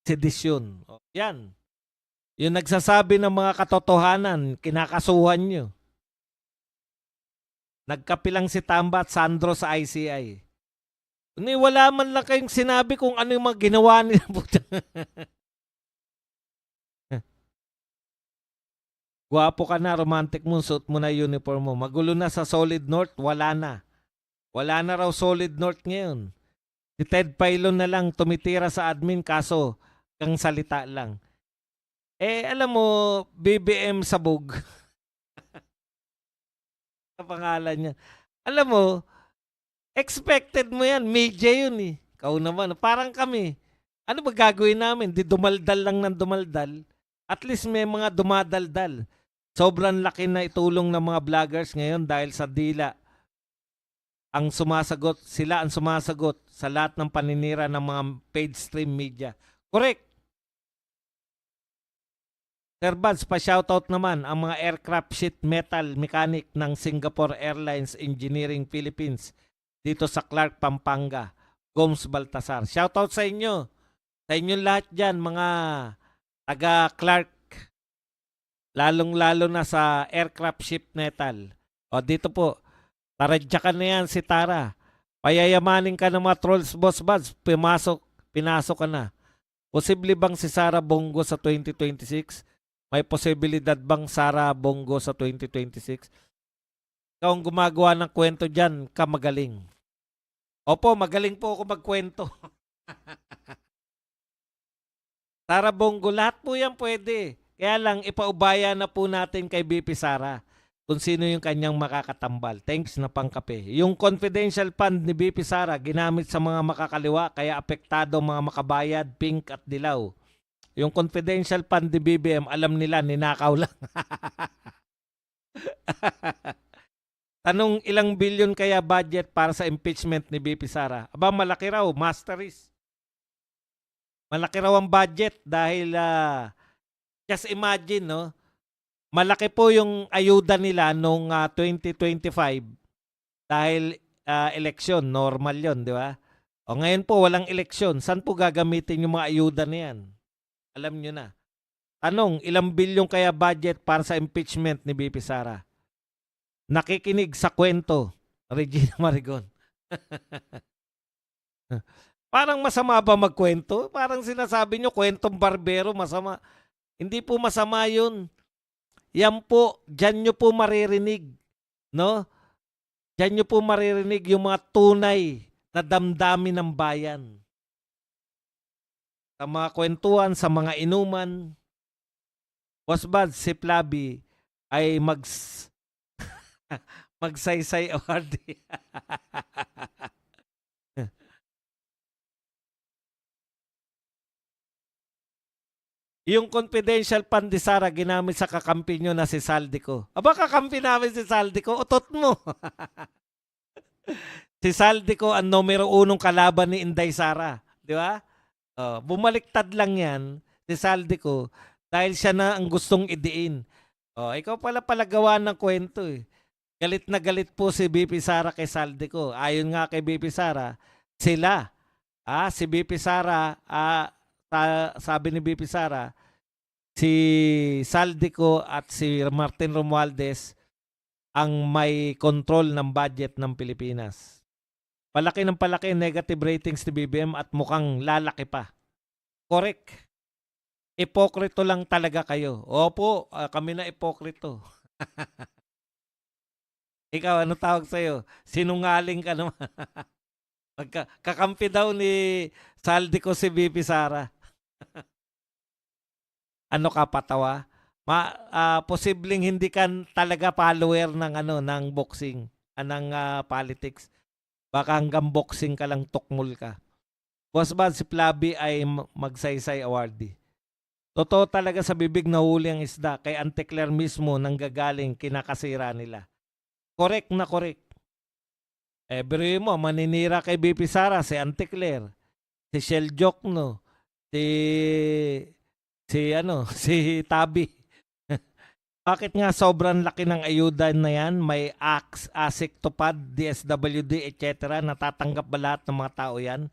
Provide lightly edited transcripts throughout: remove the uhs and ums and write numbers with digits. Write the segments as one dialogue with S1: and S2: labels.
S1: sedisyon. O, yan. Yung nagsasabi ng mga katotohanan, kinakasuhan nyo. Nagkapilang si Tamba at Sandro sa ICI. Wala man lang kayong sinabi kung ano yung mga ginawa nila. Gwapo ka na, romantic mo, suot mo na uniform mo. Magulo na sa Solid North, wala na. Wala na raw Solid North ngayon. Si Ted Pailon na lang tumitira sa admin kaso kang salita lang. Alam mo, BBM Sabog. Ang pangalan niya. Alam mo, expected mo yan. Media yun eh. Kau naman. Parang kami. Ano ba gagawin namin? Di dumaldal lang ng dumaldal. At least may mga dumadaldal. Sobrang laki na itulong ng mga vloggers ngayon dahil sa dila. Ang sumasagot, sila ang sumasagot sa lahat ng paninira ng mga paid stream media. Correct. Sir Buds, pa-shoutout naman ang mga aircraft sheet metal mechanic ng Singapore Airlines Engineering Philippines dito sa Clark, Pampanga. Gomes Baltasar. Shoutout sa inyo. Sa inyong lahat dyan, mga taga Clark. Lalong-lalo na sa aircraft sheet metal. O dito po, taradyakan na yan si Tara. Payayamanin ka ng mga trolls, Boss Buds. Pinasok ka na. Posible bang si Sara Bongo sa 2026? May posibilidad bang Sara Bongo sa 2026? Ikaw ang gumagawa ng kwento dyan, ka magaling. Opo, magaling po ako magkwento. Sara Bongo, lahat po yan pwede. Kaya lang, ipaubaya na po natin kay BP Sara kung sino yung kanyang makakatambal. Thanks na pangkape. Yung confidential fund ni BP Sara, ginamit sa mga makakaliwa, kaya apektado mga makabayad, pink at dilaw. Yung confidential fund ni BBM, alam nila, ninakaw lang. Tanong, ilang bilyon kaya budget para sa impeachment ni BP Sara? Aba, malaki raw, masteries. Malaki raw ang budget dahil, just imagine, no? Malaki po yung ayuda nila noong 2025 dahil eleksyon, normal yon, di ba? O ngayon po, walang eleksyon. Saan po gagamitin yung mga ayuda na yan? Alam nyo na. Tanong, ilang bilyon kaya budget para sa impeachment ni BP Sara? Nakikinig sa kwento, Regina Marigon. Parang masama ba magkwento? Parang sinasabi nyo, kwentong barbero, masama. Hindi po masama yun. Yan po, dyan nyo po maririnig. No? Dyan nyo po maririnig yung mga tunay na damdamin ng bayan. Sa mga kwentuhan, sa mga inuman, Boss Bad, si Flaby ay magsaysay award. Yung confidential fund ni Sara ginamit sa kakampi nyo na si Saldico. Aba, kakampi namin si Saldico, utot mo. Si Saldico ang numero 1 kalaban ni Inday Sara. Di ba? Bumaliktad lang yan, si Saldico, dahil siya na ang gustong idiin. Ikaw pala palagawa ng kwento eh. Galit na galit po si BP Sara kay Saldico. Ayon nga kay BP Sara, sila, si BP Sara, sabi ni BP Sara, si Saldico at si Martin Romualdez ang may control ng budget ng Pilipinas. Palaki ng palaki negative ratings ni BBM at mukhang lalaki pa. Correct. Ipokrito lang talaga kayo. Opo, kami na ipokrito. Ikaw, ano tawag sa'yo? Sinungaling ka naman. Kakampi daw ni Saldico si BP Sara. Ano ka patawa? Posibleng hindi ka talaga follower ng ng boxing, ng politics. Baka hanggang boxing ka lang, tukmol ka. Boss Bad, si Flaby ay magsaysay awardee. Totoo talaga sa bibig na huli ang isda, kay Auntie Claire mismo nanggagaling kinakasira nila. Correct na correct. Pero mo, maninira kay BP Sara, si Auntie Claire, si Shell Jokno, si Tabi. Bakit nga sobrang laki ng ayuda na yan? May ASIC, TUPAD, DSWD, etc. Natatanggap ba lahat ng mga tao yan?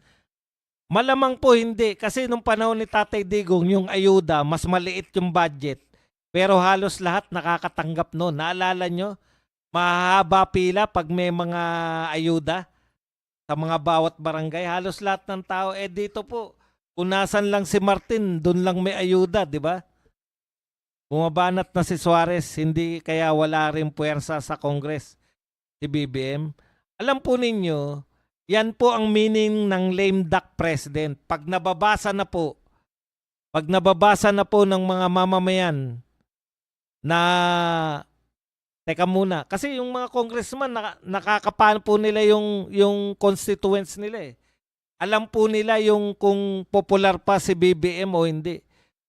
S1: Malamang po hindi kasi nung panahon ni Tatay Digong yung ayuda mas maliit yung budget pero halos lahat nakakatanggap no'n. Naalala nyo? Mahahaba pila pag may mga ayuda sa mga bawat barangay. Halos lahat ng tao. Eh dito po, kung nasan lang si Martin, doon lang may ayuda, di ba? Bumabanat na si Suarez, hindi kaya wala rin puwersa sa Congress si BBM. Alam po ninyo, yan po ang meaning ng lame duck president. Pag nababasa na po ng mga mamamayan na teka muna, kasi yung mga congressman nakakapan po nila yung constituents nila eh. Alam po nila yung kung popular pa si BBM o hindi.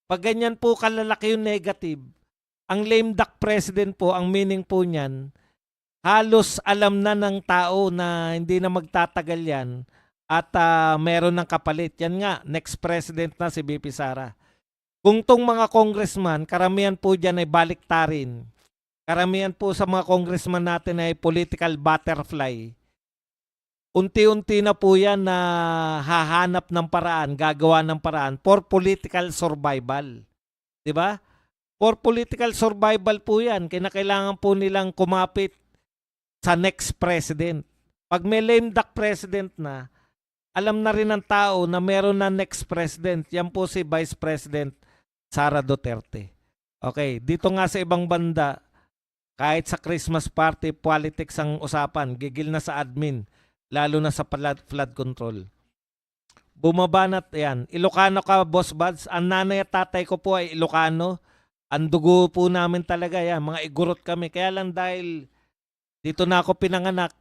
S1: Pag ganyan po kalalaki yung negative, ang lame duck president po, ang meaning po niyan, halos alam na ng tao na hindi na magtatagal yan at meron ng kapalit. Yan nga, next president na si BP Sara. Kung tong mga congressman, karamihan po dyan ay baliktarin. Karamihan po sa mga congressman natin ay political butterfly. Unti-unti na po yan na hahanap ng paraan, gagawa ng paraan for political survival. 'Di ba? For political survival po yan. Kailangan po nilang kumapit sa next president. Pag may lame duck president na, alam na rin ng tao na meron na next president. Yan po si Vice President Sara Duterte. Okay, dito nga sa ibang banda, kahit sa Christmas party, politics ang usapan. Gigil na sa admin, lalo na sa flood control. Bumabanat yan. Ilocano ka, Boss Buds. Ang nanay at tatay ko po ay Ilocano. Ang dugo po namin talaga yan. Mga igurot kami. Kaya lang dahil dito na ako pinanganak.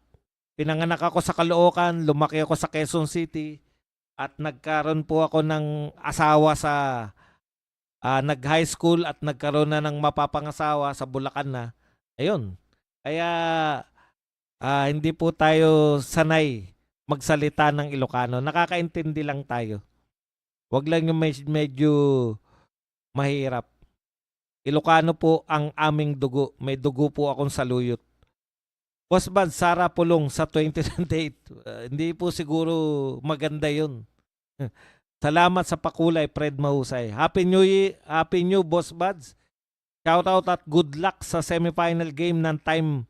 S1: Pinanganak ako sa Caloocan. Lumaki ako sa Quezon City. At nagkaroon po ako ng asawa sa nag-high school at nagkaroon na ng mapapangasawa sa Bulacan na. Ayun. Kaya hindi po tayo sanay magsalita ng Ilocano. Nakakaintindi lang tayo. Wag lang yung medyo mahirap. Ilocano po ang aming dugo. May dugo po akong saluyot. Boss Bad, Sara Pulong sa 2028. Hindi po siguro maganda yun. Salamat sa pakulay, Fred Mahusay. Happy New Boss Buds. Shout out at good luck sa semifinal game ng Time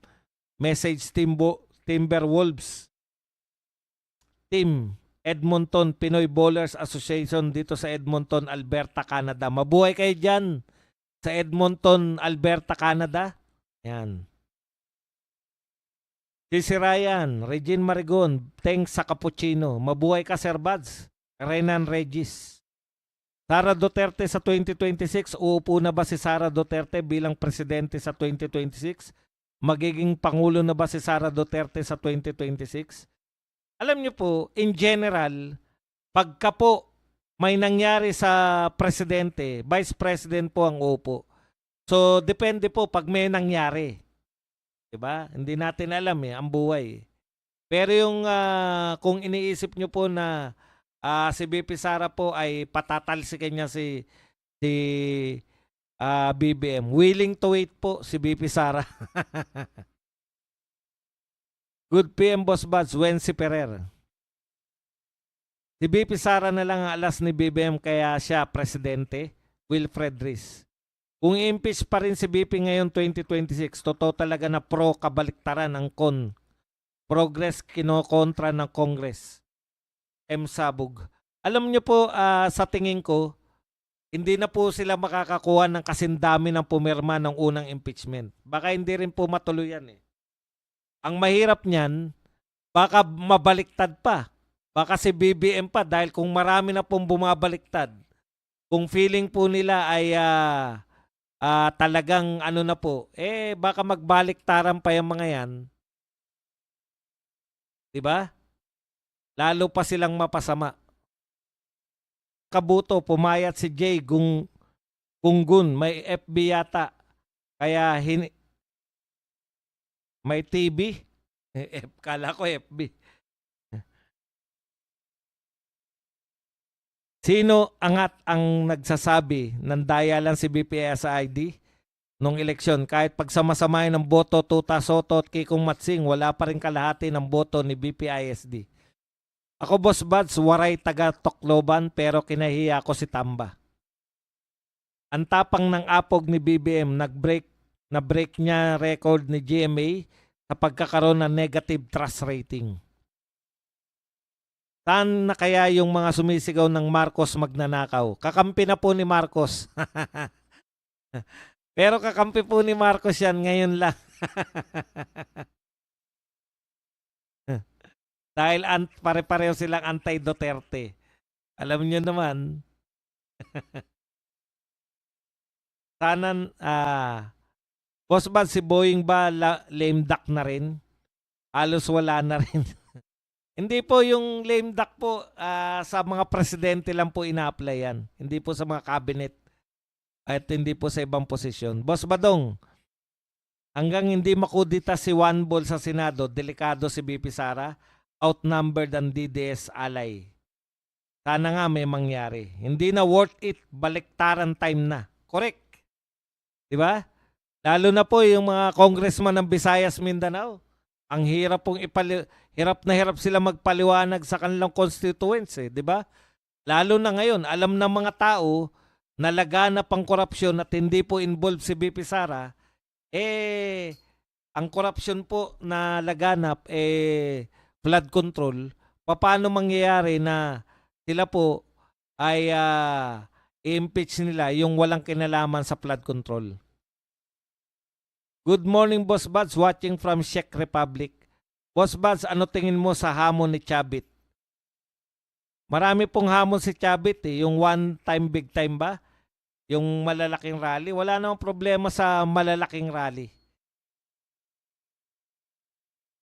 S1: Message Timberwolves. Team Edmonton Pinoy Bowlers Association dito sa Edmonton, Alberta, Canada. Mabuhay kayo dyan sa Edmonton, Alberta, Canada. Yan. Si Ryan, Regine Marigon, thanks sa cappuccino. Mabuhay ka, Sir Buds. Renan Regis. Sara Duterte sa 2026. Uupo na ba si Sara Duterte bilang presidente sa 2026? Magiging pangulo na ba si Sara Duterte sa 2026? Alam niyo po, in general, pagka po may nangyari sa presidente, vice president po ang uupo. So, depende po pag may nangyari. Diba? Hindi natin alam ang buhay. Pero yung kung iniisip niyo po na si BP Sara po ay patatalsikin niya si BBM. Willing to wait po si BP Sara. Good PM Boss Buds, Wency Ferrer. Si BP Sara na lang ang alas ni BBM kaya siya presidente. Wilfred Riz. Kung impeach pa rin si BP ngayon 2026, totoo talaga na pro kabaliktaran ang progress kinokontra ng Congress. M. Sabog. Alam niyo po, sa tingin ko, hindi na po sila makakakuha ng kasindami ng pumirma ng unang impeachment. Baka hindi rin po matuloy yan eh. Ang mahirap niyan, baka mabaliktad pa. Baka si BBM pa dahil kung marami na pong bumabaliktad, kung feeling po nila ay talagang ano na po, baka magbaliktaran pa yung mga yan. Diba? Lalo pa silang mapasama. Kabuto, pumayat si Jay Gunggun, may FB yata. Kaya may TV. Kala ko FB. Sino angat ang nagsasabi ng daya lang si BPSID nung eleksyon? Kahit pagsamasamahin ng boto, Tuta Soto at Kikong Matsing, wala pa rin kalahati ng boto ni BPISD. Ako, Boss Buds, waray taga Tocloban pero kinahiya ko si Tamba. Ang tapang ng apog ni BBM, na-break niya record ni GMA sa pagkakaroon ng negative trust rating. Saan na kaya yung mga sumisigaw ng Marcos magnanakaw? Kakampi na po ni Marcos. Pero kakampi po ni Marcos yan ngayon lang. Dahil pare-pareho silang anti-Duterte. Alam niyo naman, sana, Boss Bad, si Boeing ba lame duck na rin? Halos wala na rin. Hindi po yung lame duck po, sa mga presidente lang po ina-apply yan. Hindi po sa mga cabinet at hindi po sa ibang posisyon. Boss Badong, hanggang hindi makudita si Juan Bol sa Senado, delikado si BP Sara, outnumbered ang DDS alay. Sana nga may mangyari. Hindi na worth it, baliktaran time na. Correct. Di ba? Lalo na po yung mga congressman ng Visayas, Mindanao. Ang hirap pong hirap na hirap sila magpaliwanag sa kanilang constituents, di ba? Lalo na ngayon, alam ng mga tao na laganap ang korupsyon at hindi po involved si BP Sara, ang korupsyon po na laganap, flood control, paano mangyayari na sila po ay i-impeach nila yung walang kinalaman sa flood control. Good morning, Boss Buds, watching from Czech Republic. Boss Buds, ano tingin mo sa hamon ni Chabit? Marami pong hamon si Chabit yung one time, big time ba? Yung malalaking rally. Wala namang problema sa malalaking rally.